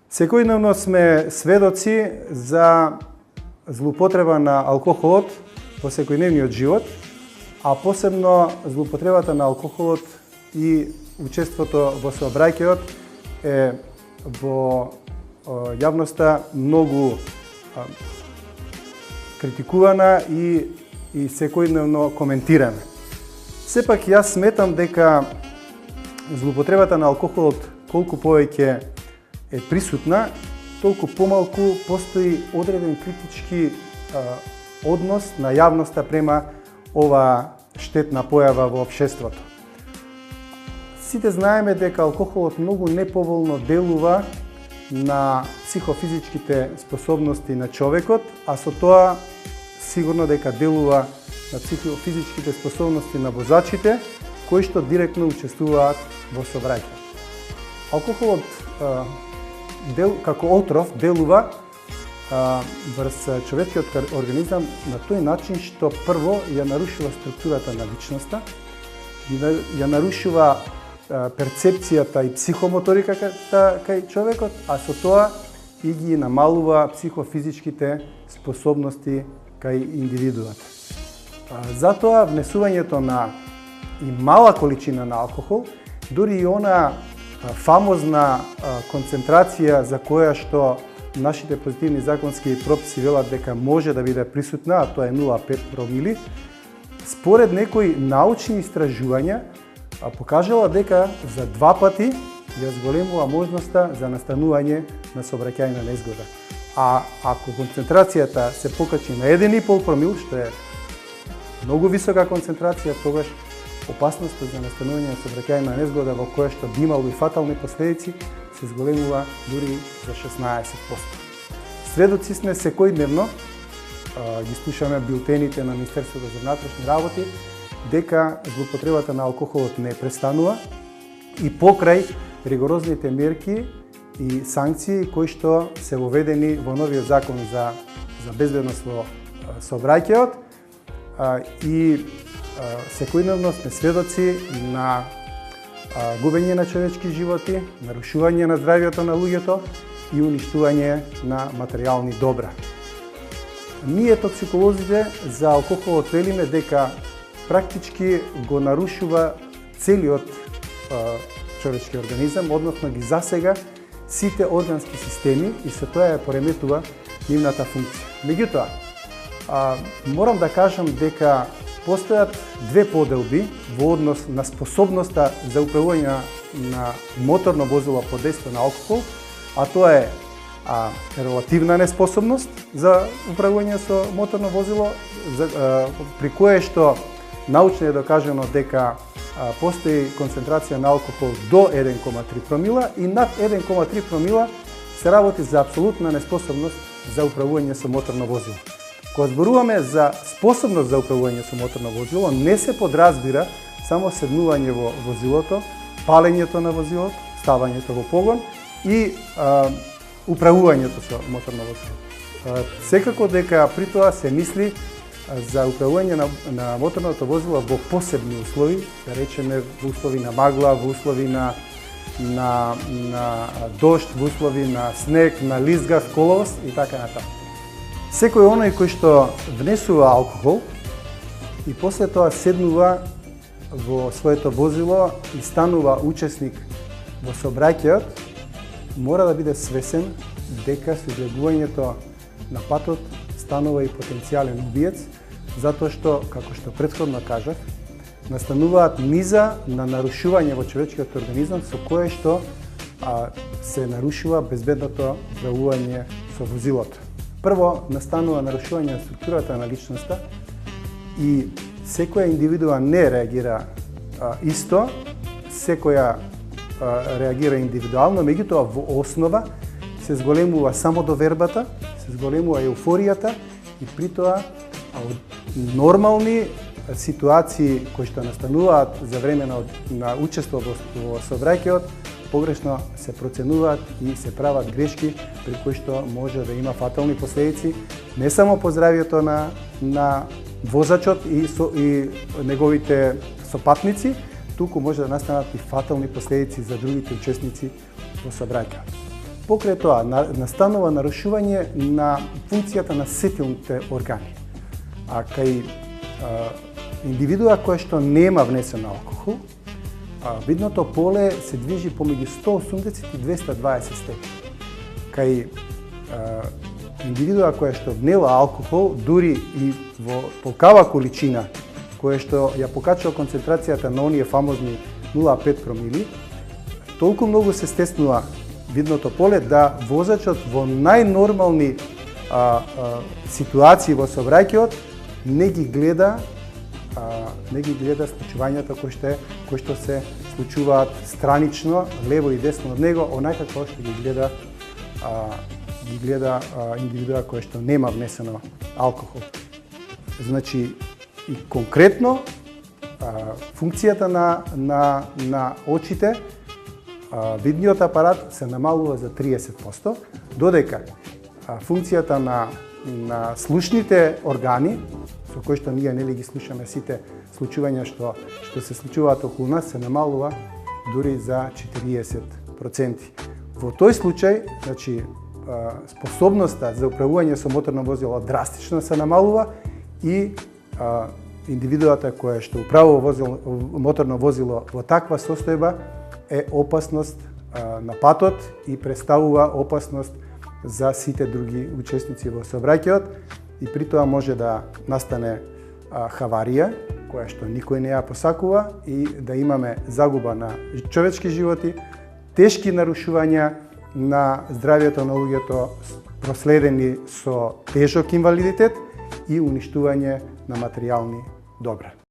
Секојдневно сме сведоци за злоупотреба на алкохолот во секојдневниот живот, а посебно злоупотребата на алкохолот и учеството во сообраќајот е во јавноста многу критикувана и секојдневно коментирана. Сепак јас сметам дека злоупотребата на алкохолот колку повеќе е присутна, толку помалку постои одреден критички однос на јавноста према ова штетна појава во општеството. Сите знаеме дека алкохолот многу неповолно делува на психофизичките способности на човекот, а со тоа сигурно дека делува на психофизичките способности на возачите, кои што директно учествуваат во сообраќај. Алкохолот како отров делува врз човечкиот организам на тој начин што прво ја нарушува структурата на личноста, ја нарушува перцепцијата и психомоториката кај човекот, а со тоа и ги намалува психофизичките способности кај индивидуата. Затоа внесувањето на и мала количина на алкохол, дури и она фамозна концентрација за која што нашите позитивни законски прописи велат дека може да биде присутна, а тоа е 0,5 промили, според некои научни истражувања покажала дека за 2 пати ја зголемува можноста за настанување на сообраќајна незгода. А ако концентрацијата се покачи на 1,5 промил, што е многу висока концентрација, тогаш опасноста за настанување на сообраќајна незгода во која што би имало и фатални последици се зголемува дури за 16%. Сведоци сме секојдневно, ги слушаме билтените на Министерството за внатрешни работи, дека злоупотребата на алкохолот не престанува и покрај ригорозните мерки и санкции кои што се воведени во новиот закон за безбедност во сообраќајот и секојдневно сме сведоци на губење на човечки животи, нарушување на здравјето на луѓето и уништување на материјални добра. Ние токсиколозите за алкохолот велиме дека практички го нарушува целиот човечки организам, односно ги засега сите органски системи и со тоа ја пореметува нивната функција. Меѓутоа, морам да кажам дека постојат две поделби во однос на способноста за управување на моторно возило под дејство на алкохол, а тоа е релативна неспособност за управување со моторно возило, при кое што научно е докажано дека постои концентрација на алкохол до 1,3 промила и над 1,3 промила се работи за апсолутна неспособност за управување со моторно возило. Кога зборуваме за способност за управување со моторно возило, не се подразбира само седнување во возилото, палењето на возилото, ставањето во погон и управувањето со моторно возило. Секако дека при тоа се мисли за управување на моторното возило во посебни услови, да речеме во услови на магла, во услови на дожд, во услови на снег, на лизгав коловост и така натаму. Секој оној кој што внесува алкохол и после тоа седнува во своето возило и станува учесник во сообраќајот, мора да биде свесен дека со излегувањето на патот станува и потенцијален убиец, затоа што, како што претходно кажав, настануваат низа на нарушување во човечкиот организам со кое што се нарушува безбедното управување со возилото. Прво, настанува нарушување на структурата на личноста и секоја индивидуа не реагира исто, секоја реагира индивидуално, меѓутоа во основа се зголемува самодовербата, се зголемува еуфоријата и при тоа нормални ситуации кои што настануваат за време на учество во сообраќајот погрешно се проценуваат и се прават грешки при кои што може да има фатални последици не само по здравјето на возачот и неговите сопатници, туку може да настанат и фатални последици за другите учесници во сообраќајот. покрај тоа настанува нарушување на функцијата на сетилните органи. А кај индивидуа која што нема внесен алкохол, видното поле се движи помеѓу 180 и 220 степени. Кај индивидуа која што внела алкохол, дури и во толкава количина, која што ја покачува концентрацијата на оние фамозни 0,5 промили, толку многу се стеснува видното поле да возачот во најнормални ситуации во сообраќајот не ги гледа случувањата кои што се случуваат странично, лево и десно од него, онака како што ги гледа индивидуа која што нема внесено алкохол. Значи, и конкретно, функцијата на очите, видниот апарат се намалува за 30%, додека функцијата на слушните органи, со кои што ние нели ги слушаме сите случувања што се случуваат околу нас, се намалува дури за 40%. Во тој случај, значи, способноста за управување со моторно возило драстично се намалува и индивидуата која што управува моторно возило во таква состојба е опасност на патот и представува опасност за сите други учесници во сообраќајот и при тоа може да настане хаварија која што никој не ја посакува и да имаме загуба на човечки животи, тешки нарушувања на здравјето на луѓето проследени со тежок инвалидитет и уништување на материјални добра.